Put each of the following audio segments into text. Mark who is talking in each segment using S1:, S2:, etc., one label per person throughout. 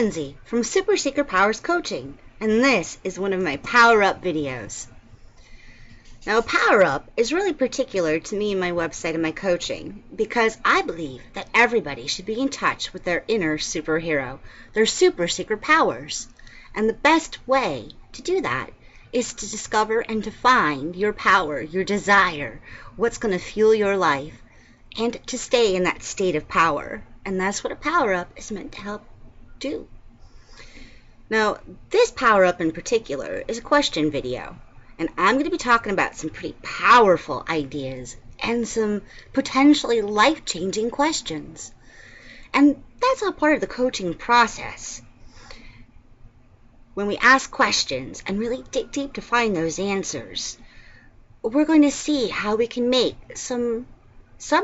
S1: Lindsay from Super Secret Powers Coaching, and this is one of my Power Up videos. Now, a Power Up is really particular to me and my website and my coaching because I believe that everybody should be in touch with their inner superhero, their super secret powers. And the best way to do that is to discover and to find your power, your desire, what's going to fuel your life, and to stay in that state of power. And that's what a Power Up is meant to help do. Now, this Power Up in particular is a question video, and I'm going to be talking about some pretty powerful ideas and some potentially life-changing questions. And that's all part of the coaching process. When we ask questions and really dig deep to find those answers, we're going to see how we can make some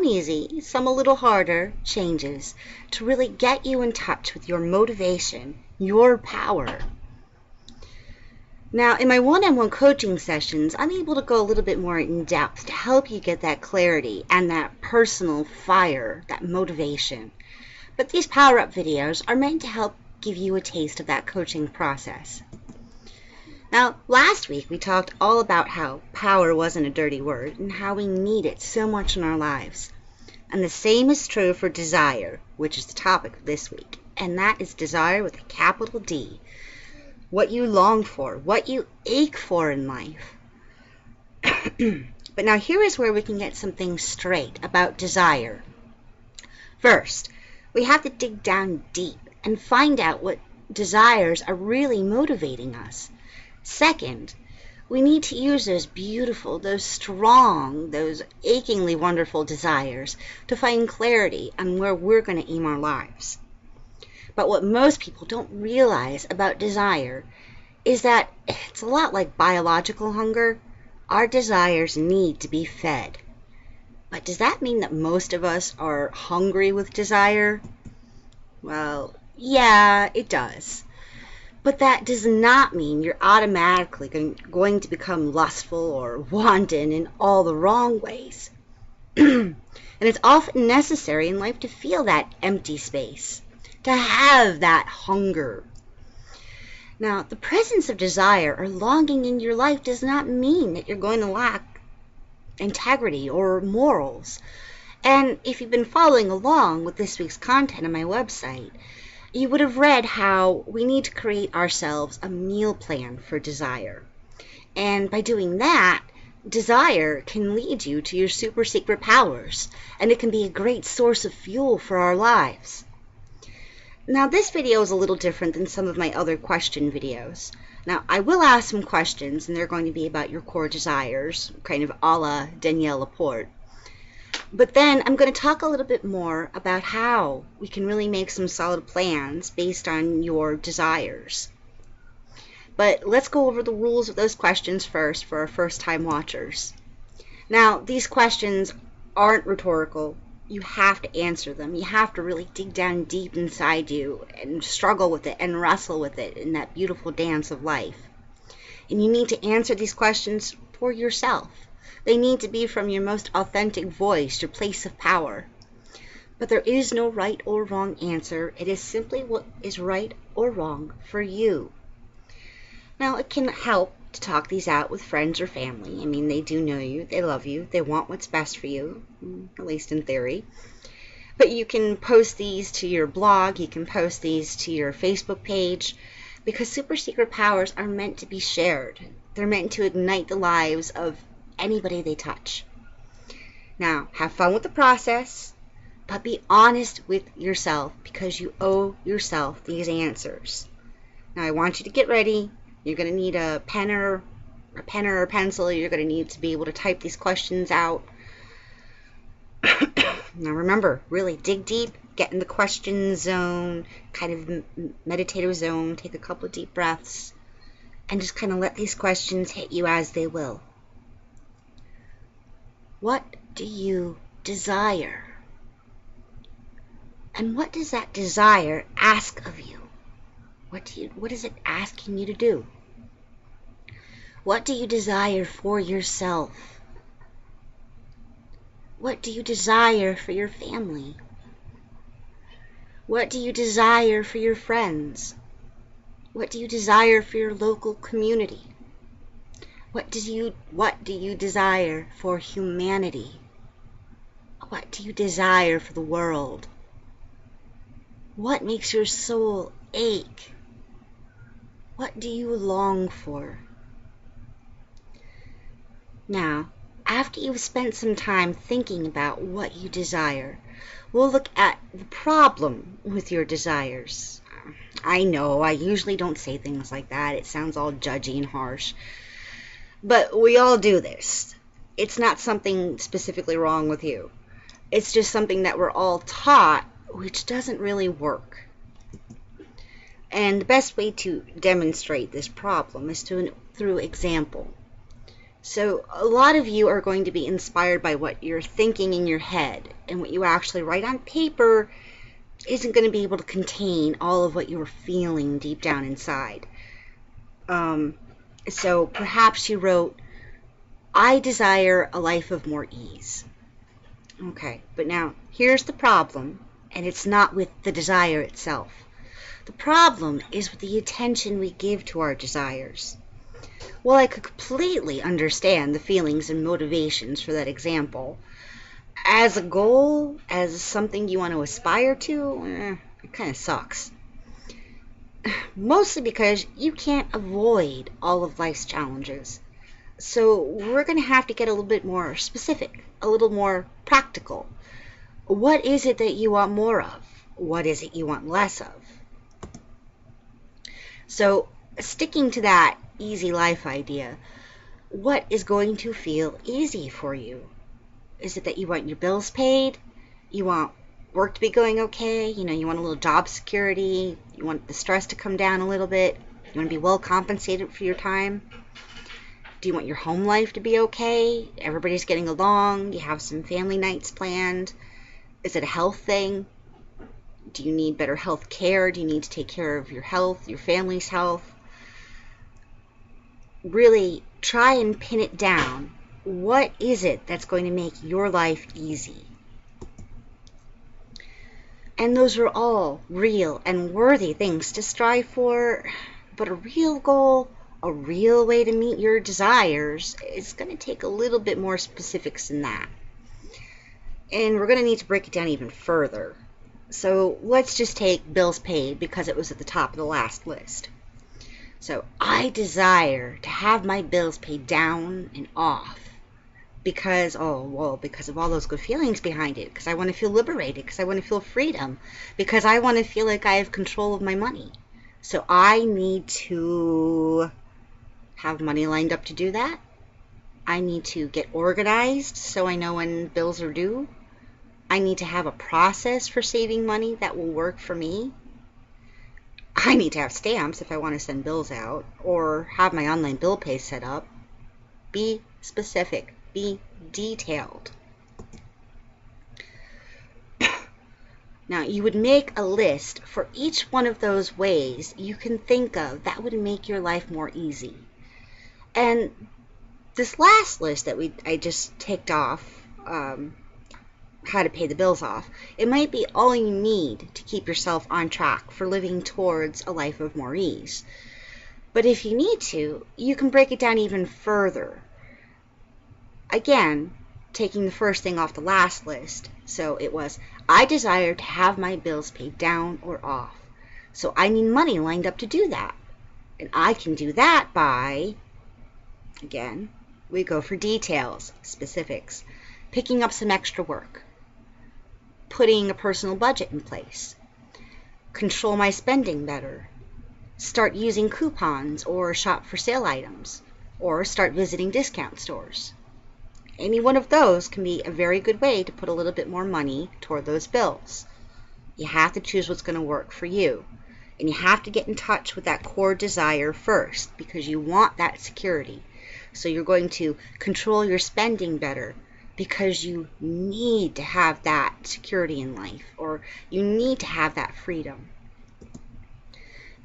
S1: easy, some a little harder changes to really get you in touch with your motivation, your power. Now, in my one-on-one coaching sessions, I'm able to go a little bit more in depth to help you get that clarity and that personal fire, that motivation. But these power-up videos are meant to help give you a taste of that coaching process. Now, last week we talked all about how power wasn't a dirty word and how we need it so much in our lives. And the same is true for desire, which is the topic of this week. And that is desire with a capital D. What you long for, what you ache for in life. But now here is where we can get some things straight about desire. First, we have to dig down deep and find out what desires are really motivating us. Second, we need to use those beautiful, those strong, those achingly wonderful desires to find clarity on where we're going to aim our lives. But what most people don't realize about desire is that it's a lot like biological hunger. Our desires need to be fed. But does that mean that most of us are hungry with desire? Well, yeah, it does. But that does not mean you're automatically going to become lustful or wanton in all the wrong ways. And it's often necessary in life to feel that empty space, to have that hunger. Now, the presence of desire or longing in your life does not mean that you're going to lack integrity or morals. And if you've been following along with this week's content on my website, you would have read how we need to create ourselves a meal plan for desire. And by doing that, desire can lead you to your super secret powers, and it can be a great source of fuel for our lives. Now, this video is a little different than some of my other question videos. Now, I will ask some questions, and they're going to be about your core desires, kind of a la Danielle Laporte. But then I'm going to talk a little bit more about how we can really make some solid plans based on your desires. But let's go over the rules of those questions first for our first-time watchers. Now, these questions aren't rhetorical. You have to answer them. You have to really dig down deep inside you and struggle with it and wrestle with it in that beautiful dance of life. And you need to answer these questions for yourself. They need to be from your most authentic voice, your place of power. But there is no right or wrong answer. It is simply what is right or wrong for you. Now, it can help to talk these out with friends or family. I mean, they do know you, they love you, they want what's best for you, at least in theory. But you can post these to your blog, you can post these to your Facebook page, because super secret powers are meant to be shared. They're meant to ignite the lives of anybody they touch. Now, have fun with the process, but be honest with yourself because you owe yourself these answers. Now, I want you to get ready. You're going to need a pen or a pencil. You're going to need to be able to type these questions out. Now, remember, really dig deep, get in the question zone, kind of meditative zone, take a couple of deep breaths, and just kind of let these questions hit you as they will. What do you desire? And what does that desire ask of you? What is it asking you to do? What do you desire for yourself? What do you desire for your family? What do you desire for your friends? What do you desire for your local community? What do you desire for humanity? What do you desire for the world? What makes your soul ache? What do you long for? Now, after you've spent some time thinking about what you desire, we'll look at the problem with your desires. I know, I usually don't say things like that. It sounds all judgy and harsh. But we all do this. It's not something specifically wrong with you. It's just something that we're all taught, which doesn't really work. And the best way to demonstrate this problem is through example. So a lot of you are going to be inspired by what you're thinking in your head, and what you actually write on paper isn't going to be able to contain all of what you're feeling deep down inside. So perhaps you wrote, I desire a life of more ease. Okay, but now here's the problem, and it's not with the desire itself. The problem is with the attention we give to our desires. Well, I could completely understand the feelings and motivations for that example. As a goal, as something you want to aspire to, it kind of sucks. Mostly because you can't avoid all of life's challenges. So we're going to have to get a little bit more specific, a little more practical. What is it that you want more of? What is it you want less of? So, sticking to that easy life idea, what is going to feel easy for you? Is it that you want your bills paid? You want work to be going okay? You want a little job security? You want the stress to come down a little bit? You want to be well compensated for your time? Do you want your home life to be okay? Everybody's getting along? You have some family nights planned? Is it a health thing? Do you need better health care? Do you need to take care of your health, your family's health? Really try and pin it down. What is it that's going to make your life easy? And those are all real and worthy things to strive for, but a real goal, a real way to meet your desires is going to take a little bit more specifics than that. And we're going to need to break it down even further. So let's just take bills paid because it was at the top of the last list. So I desire to have my bills paid down and off because of all those good feelings behind it, because I want to feel liberated, because I want to feel freedom, because I want to feel like I have control of my money. So I need to have money lined up to do that. I need to get organized so I know when bills are due. I need to have a process for saving money that will work for me. I need to have stamps if I want to send bills out, or have my online bill pay set up. Be specific. Be detailed. Now, you would make a list for each one of those ways you can think of that would make your life more easy. And this last list that I just ticked off, how to pay the bills off, it might be all you need to keep yourself on track for living towards a life of more ease. But if you need to, you can break it down even further. Again, taking the first thing off the last list. So it was, I desire to have my bills paid down or off. So I need money lined up to do that. And I can do that by, again, we go for details, specifics, picking up some extra work, putting a personal budget in place, control my spending better, start using coupons or shop for sale items, or start visiting discount stores. Any one of those can be a very good way to put a little bit more money toward those bills. You have to choose what's going to work for you. And you have to get in touch with that core desire first, because you want that security. So you're going to control your spending better because you need to have that security in life, or you need to have that freedom.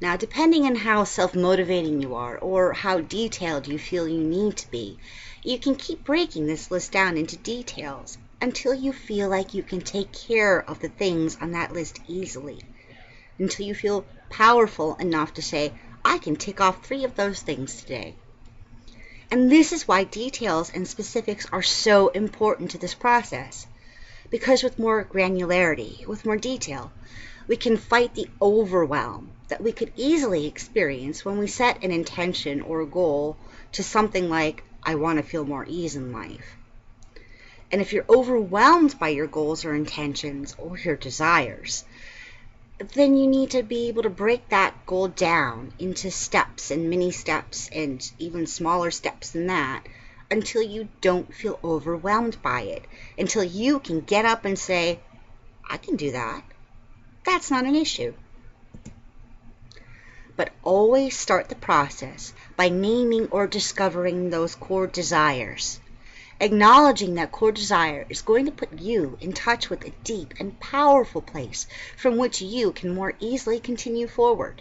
S1: Now, depending on how self-motivating you are or how detailed you feel you need to be, you can keep breaking this list down into details until you feel like you can take care of the things on that list easily. until you feel powerful enough to say, I can tick off 3 of those things today. And this is why details and specifics are so important to this process. Because with more granularity, with more detail, we can fight the overwhelm that we could easily experience when we set an intention or a goal to something like, I want to feel more ease in life. And if you're overwhelmed by your goals or intentions or your desires, then you need to be able to break that goal down into steps and mini steps and even smaller steps than that until you don't feel overwhelmed by it, until you can get up and say, I can do that. That's not an issue. But always start the process by naming or discovering those core desires. Acknowledging that core desire is going to put you in touch with a deep and powerful place from which you can more easily continue forward.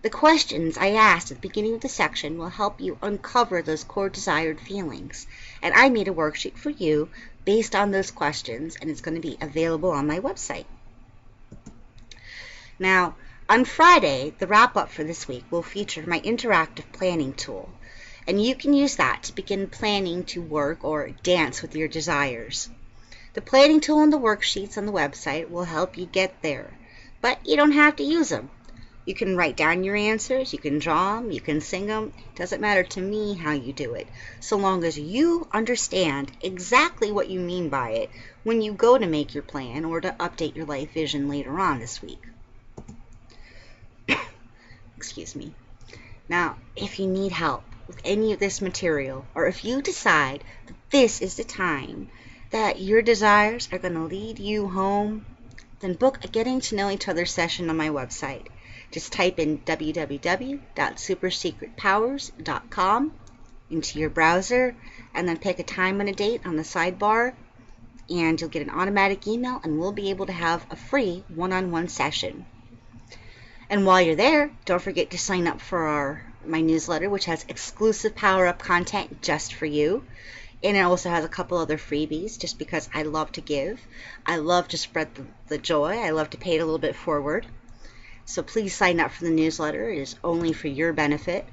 S1: The questions I asked at the beginning of the section will help you uncover those core desired feelings, and I made a worksheet for you based on those questions, and it's going to be available on my website. Now, on Friday, the wrap-up for this week will feature my interactive planning tool. And you can use that to begin planning to work or dance with your desires. The planning tool and the worksheets on the website will help you get there, but you don't have to use them. You can write down your answers, you can draw them, you can sing them. It doesn't matter to me how you do it, so long as you understand exactly what you mean by it when you go to make your plan or to update your life vision later on this week. Excuse me. Now, if you need help with any of this material, or if you decide that this is the time that your desires are going to lead you home, then book a Getting to Know Each Other session on my website. Just type in www.supersecretpowers.com into your browser and then pick a time and a date on the sidebar, and you'll get an automatic email and we'll be able to have a free one-on-one session. And while you're there, don't forget to sign up for my newsletter, which has exclusive power-up content just for you. And it also has a couple other freebies, just because I love to give. I love to spread the joy. I love to pay it a little bit forward. So please sign up for the newsletter. It is only for your benefit.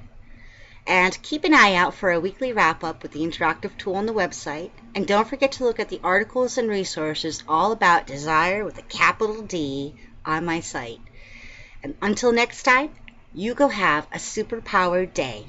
S1: And keep an eye out for a weekly wrap-up with the interactive tool on the website. And don't forget to look at the articles and resources all about desire with a capital D on my site. And until next time, you go have a superpowered day.